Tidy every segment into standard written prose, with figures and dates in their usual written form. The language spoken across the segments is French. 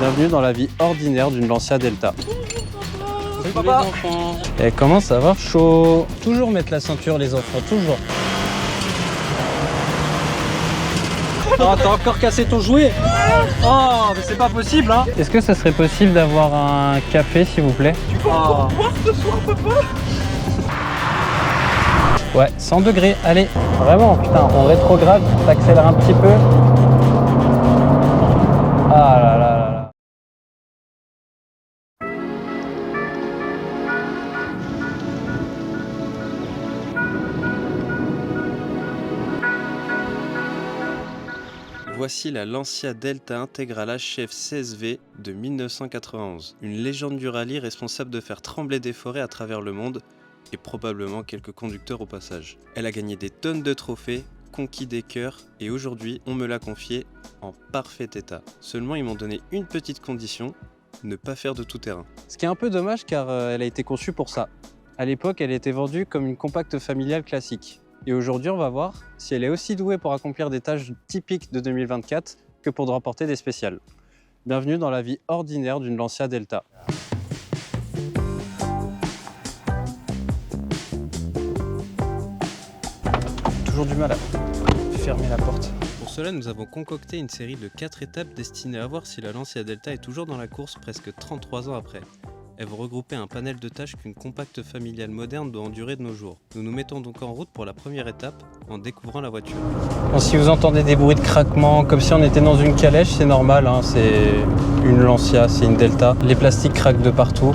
Bienvenue dans la vie ordinaire d'une Lancia Delta. Salut papa. Les enfants. Elle commence à avoir chaud. Toujours mettre la ceinture les enfants, toujours. Oh, t'as encore cassé ton jouet. Oh, mais c'est pas possible hein. Est-ce que ça serait possible d'avoir un café s'il vous plaît? Tu peux encore boire ce soir papa? Ouais, 100 degrés, allez. Vraiment, putain, on rétrograde, t'accélères un petit peu. Ah là là là là. Voici la Lancia Delta Integrale HF 16V de 1991, une légende du rallye responsable de faire trembler des forêts à travers le monde et probablement quelques conducteurs au passage. Elle a gagné des tonnes de trophées, conquis des cœurs et aujourd'hui on me l'a confiée en parfait état. Seulement ils m'ont donné une petite condition, ne pas faire de tout-terrain. Ce qui est un peu dommage car elle a été conçue pour ça. À l'époque, elle était vendue comme une compacte familiale classique. Et aujourd'hui, on va voir si elle est aussi douée pour accomplir des tâches typiques de 2024 que pour remporter des spéciales. Bienvenue dans la vie ordinaire d'une Lancia Delta. Toujours du mal à fermer la porte. Pour cela, nous avons concocté une série de 4 étapes destinées à voir si la Lancia Delta est toujours dans la course presque 33 ans après. Elles vont regrouper un panel de tâches qu'une compacte familiale moderne doit endurer de nos jours. Nous nous mettons donc en route pour la première étape, en découvrant la voiture. Bon, si vous entendez des bruits de craquement, comme si on était dans une calèche, c'est normal, hein, c'est une Lancia, c'est une Delta. Les plastiques craquent de partout.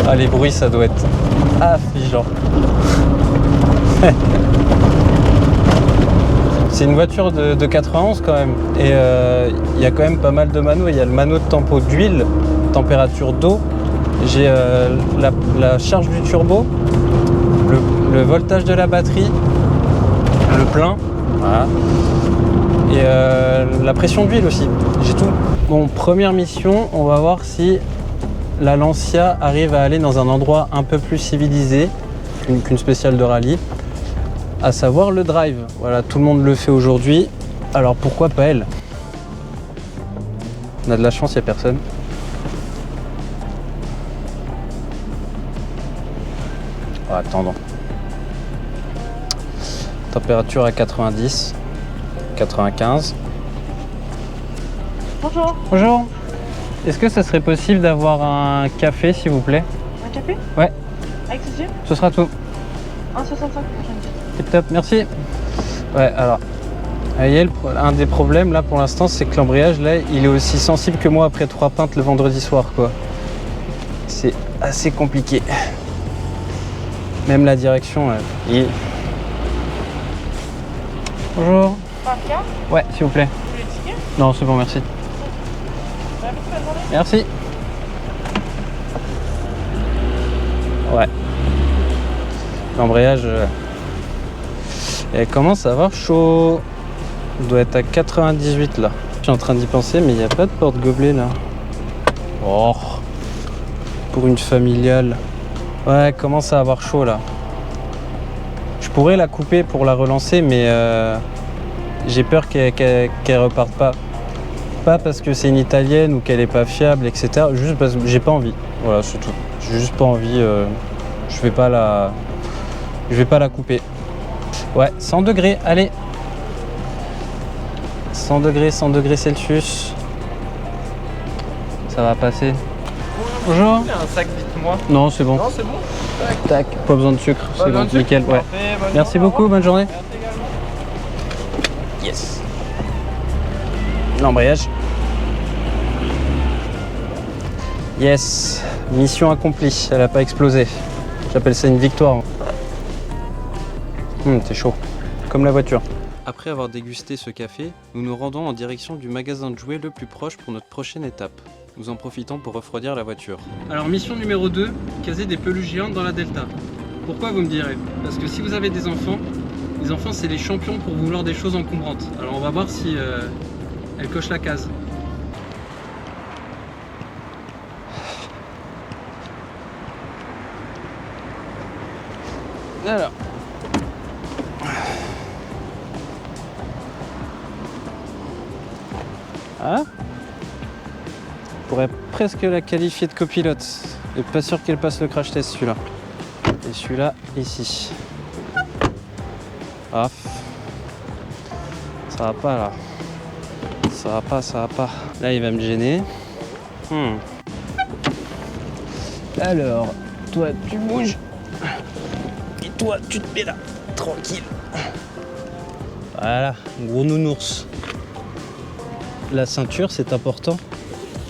Ah, les bruits, ça doit être affligeant. C'est une voiture de 91 quand même, et il y a quand même pas mal de manos. Il y a le mano de tempo d'huile, température d'eau, j'ai la charge du turbo, le voltage de la batterie, le plein, voilà. Et la pression d'huile aussi, j'ai tout. Bon, première mission, on va voir si la Lancia arrive à aller dans un endroit un peu plus civilisé qu'une spéciale de rallye. À savoir le drive. Voilà, tout le monde le fait aujourd'hui, alors pourquoi pas elle? On a de la chance, il n'y a personne. Oh, attendons. Température à 90, 95. Bonjour. Bonjour. Est-ce que ça serait possible d'avoir un café, s'il vous plaît? Un café? Ouais. Avec ceci? Ce sera tout. 1,65. Tip top, merci. Ouais, alors, vous voyez, un des problèmes là pour l'instant, c'est que l'embrayage là, il est aussi sensible que moi après 3 pintes le vendredi soir, quoi. C'est assez compliqué. Même la direction. Bonjour. Ouais, s'il vous plaît. Vous voulez le ticket? Non, c'est bon, merci. Bonne journée. Merci. Ouais. L'embrayage, elle commence à avoir chaud. On doit être à 98 là. Je suis en train d'y penser, mais il n'y a pas de porte-gobelet là. Oh. Pour une familiale. Ouais, elle commence à avoir chaud là. Je pourrais la couper pour la relancer, mais j'ai peur qu'elle reparte pas. Pas parce que c'est une italienne ou qu'elle est pas fiable, etc. Juste parce que j'ai pas envie. Voilà, c'est tout. J'ai juste pas envie. Je vais pas la couper. Ouais, 100 degrés, allez. 100 degrés Celsius. Ça va passer. Bonjour. Un sac, dites-moi. Non, c'est bon. Non, c'est bon. Tac, pas besoin de sucre, c'est bon, nickel. Ouais. Merci beaucoup, bonne journée. Yes. L'embrayage. Yes. Mission accomplie, elle n'a pas explosé. J'appelle ça une victoire. C'est chaud. Comme la voiture. Après avoir dégusté ce café, nous nous rendons en direction du magasin de jouets le plus proche pour notre prochaine étape. Nous en profitons pour refroidir la voiture. Alors mission numéro 2, caser des peluches géantes dans la Delta. Pourquoi vous me direz? Parce que si vous avez des enfants, les enfants c'est les champions pour vouloir des choses encombrantes. Alors on va voir si elle coche la case. Alors. Ah, on pourrait presque la qualifier de copilote. Et pas sûr qu'elle passe le crash test celui-là. Et celui-là ici. Ah. Ça va pas là. Ça va pas, ça va pas. Là il va me gêner. Alors, toi tu bouges. Et toi tu te mets là. Tranquille. Voilà, gros nounours. La ceinture, c'est important.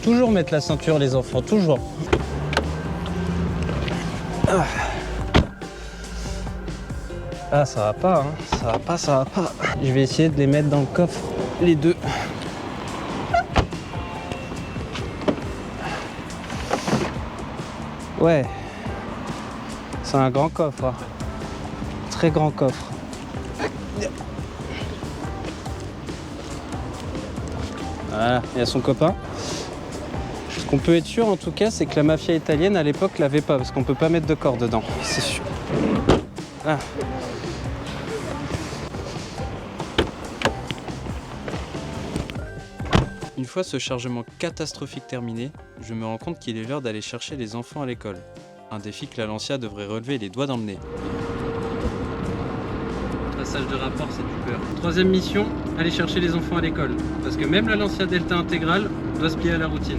Toujours mettre la ceinture, les enfants, toujours. Ah, ça va pas, hein. Ça va pas, ça va pas. Je vais essayer de les mettre dans le coffre, les deux. Ouais. C'est un grand coffre, hein. Très grand coffre. Voilà, il y a son copain. Ce qu'on peut être sûr en tout cas, c'est que la mafia italienne à l'époque l'avait pas, parce qu'on peut pas mettre de corps dedans, c'est sûr. Ah. Une fois ce chargement catastrophique terminé, je me rends compte qu'il est l'heure d'aller chercher les enfants à l'école. Un défi que la Lancia devrait relever les doigts dans le nez. Passage de rapport, c'est du peur. Troisième mission, aller chercher les enfants à l'école. Parce que même la Lancia Delta intégrale doit se plier à la routine.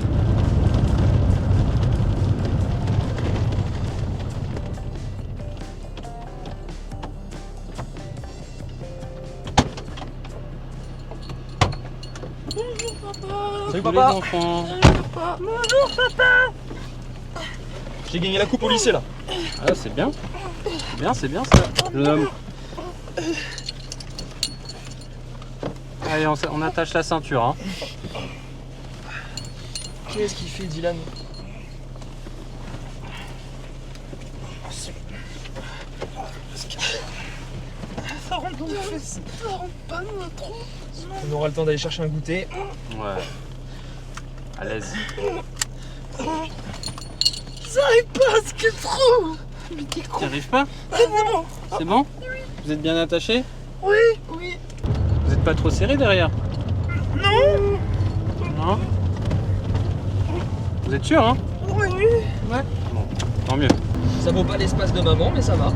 Salut Tous papa. les enfants. Bonjour papa. J'ai gagné la coupe au lycée là. Ah, c'est bien. C'est bien ça, jeune homme. Allez, on attache la ceinture. Hein. Qu'est-ce qu'il fait Dylan? Ça rentre dans les fesses. Ça rentre pas dans la tronche. On aura le temps d'aller chercher un goûter. Ouais. À l'aise. J'arrive pas à ce qu'il est trop. Mais t'es con. T'y arrives pas? C'est bon. C'est bon? Vous êtes bien attaché? Oui, oui. Vous êtes pas trop serré derrière? Non. Non? Vous êtes sûr, hein? Oui. Ouais. Bon, tant mieux. Ça vaut pas l'espace de maman, mais ça va.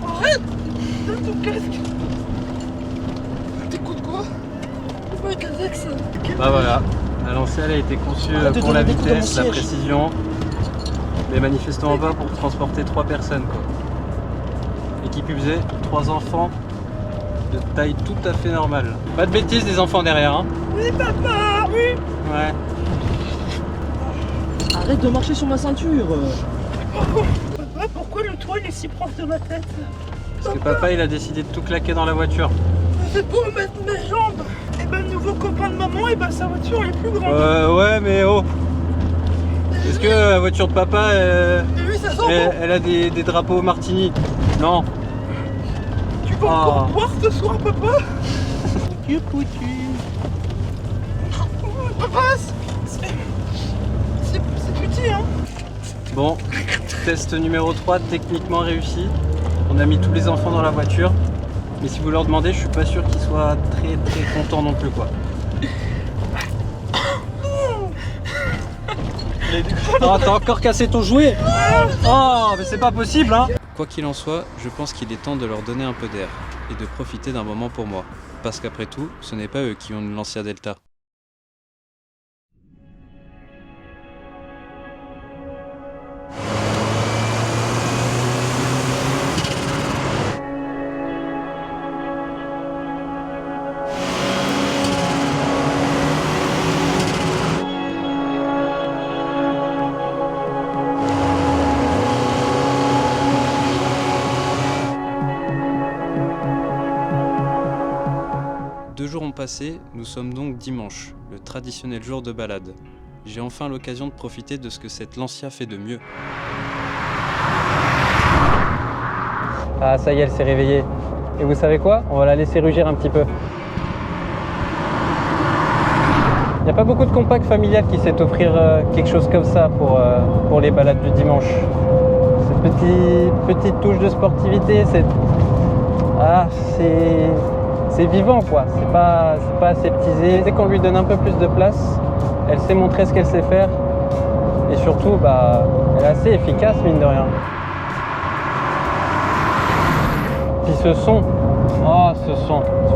Arrête. Donne ton casque. T'écoutes quoi? C'est pas un casque ça. Bah voilà, la Lancia elle a été conçue Arrête de pour la donner des coups dans vitesse, mon la siège. précision, mais manifestement pas pour transporter 3 personnes quoi. Et qui plus est, 3 enfants de taille tout à fait normale. Pas de bêtises des enfants derrière, hein? Oui papa. Oui. Ouais. Arrête de marcher sur ma ceinture. Papa, pourquoi le toit il est si proche de ma tête? Parce que papa il a décidé de tout claquer dans la voiture. C'est pour mettre mes jambes. Et ben le nouveau copain de maman, et ben sa voiture est plus grande. Ouais mais oh! Est-ce que la voiture de papa Et oui, ça sent bon. elle a des drapeaux Martini? Non. Tu vas encore boire ce soir, papa? Papa, c'est petit, hein? Bon, test numéro 3 techniquement réussi. On a mis tous les enfants dans la voiture. Mais si vous leur demandez, je suis pas sûr qu'ils soient très contents non plus quoi. Oh, t'as encore cassé ton jouet? Oh, mais c'est pas possible hein! Quoi qu'il en soit, je pense qu'il est temps de leur donner un peu d'air et de profiter d'un moment pour moi. Parce qu'après tout, ce n'est pas eux qui ont une Lancia Delta. Deux jours ont passé, nous sommes donc dimanche, le traditionnel jour de balade. J'ai enfin l'occasion de profiter de ce que cette Lancia fait de mieux. Ah ça y est, elle s'est réveillée. Et vous savez quoi? On va la laisser rugir un petit peu. Il n'y a pas beaucoup de compacts familiales qui sait offrir quelque chose comme ça pour les balades du dimanche. C'est Petite touche de sportivité, c'est vivant quoi, c'est pas aseptisé. Dès qu'on lui donne un peu plus de place, elle sait montrer ce qu'elle sait faire et surtout elle est assez efficace mine de rien. Puis ce son, il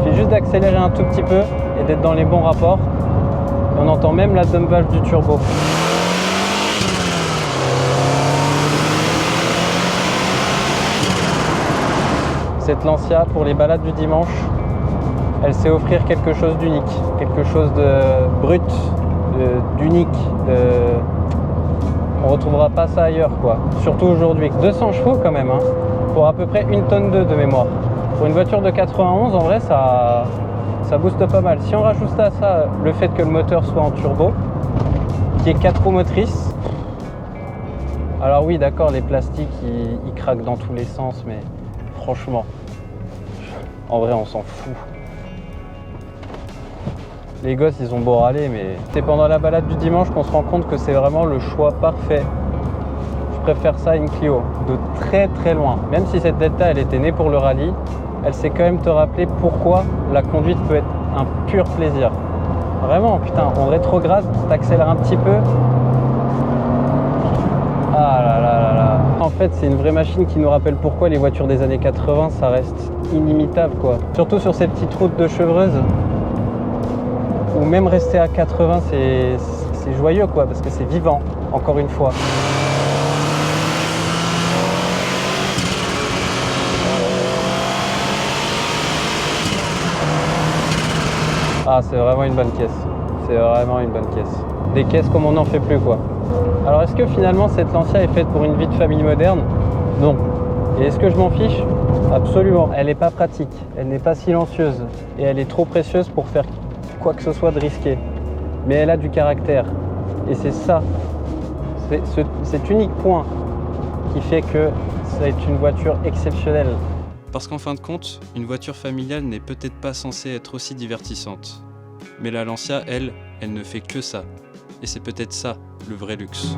suffit juste d'accélérer un tout petit peu et d'être dans les bons rapports. Et on entend même la dump valve du turbo. Cette Lancia, pour les balades du dimanche, elle sait offrir quelque chose d'unique, quelque chose de brut, d'unique. On ne retrouvera pas ça ailleurs, quoi. Surtout aujourd'hui. 200 chevaux quand même, hein, pour à peu près 1,2 tonne de mémoire. Pour une voiture de 91, en vrai, ça booste pas mal. Si on rajoute à ça le fait que le moteur soit en turbo, qui est 4 roues motrices, alors oui, d'accord, les plastiques, ils craquent dans tous les sens, mais franchement, en vrai, on s'en fout. Les gosses, ils ont beau râler, mais c'est pendant la balade du dimanche qu'on se rend compte que c'est vraiment le choix parfait. Je préfère ça à une Clio, de très très loin. Même si cette Delta, elle était née pour le rallye, elle sait quand même te rappeler pourquoi la conduite peut être un pur plaisir. Vraiment, putain, on rétrograde, t'accélères un petit peu. Ah là là là là. En fait, c'est une vraie machine qui nous rappelle pourquoi les voitures des années 80, ça reste inimitable, quoi. Surtout sur ces petites routes de Chevreuse, où même rester à 80, c'est joyeux, quoi, parce que c'est vivant, encore une fois. Ah, c'est vraiment une bonne caisse. C'est vraiment une bonne caisse. Des caisses comme on n'en fait plus, quoi. Alors, est-ce que finalement, cette Lancia est faite pour une vie de famille moderne? Non. Et est-ce que je m'en fiche? Absolument. Elle n'est pas pratique, elle n'est pas silencieuse, et elle est trop précieuse pour faire quoi que ce soit de risqué. Mais elle a du caractère. Et c'est ça, cet unique point qui fait que c'est une voiture exceptionnelle. Parce qu'en fin de compte, une voiture familiale n'est peut-être pas censée être aussi divertissante. Mais la Lancia, elle ne fait que ça. Et c'est peut-être ça, le vrai luxe.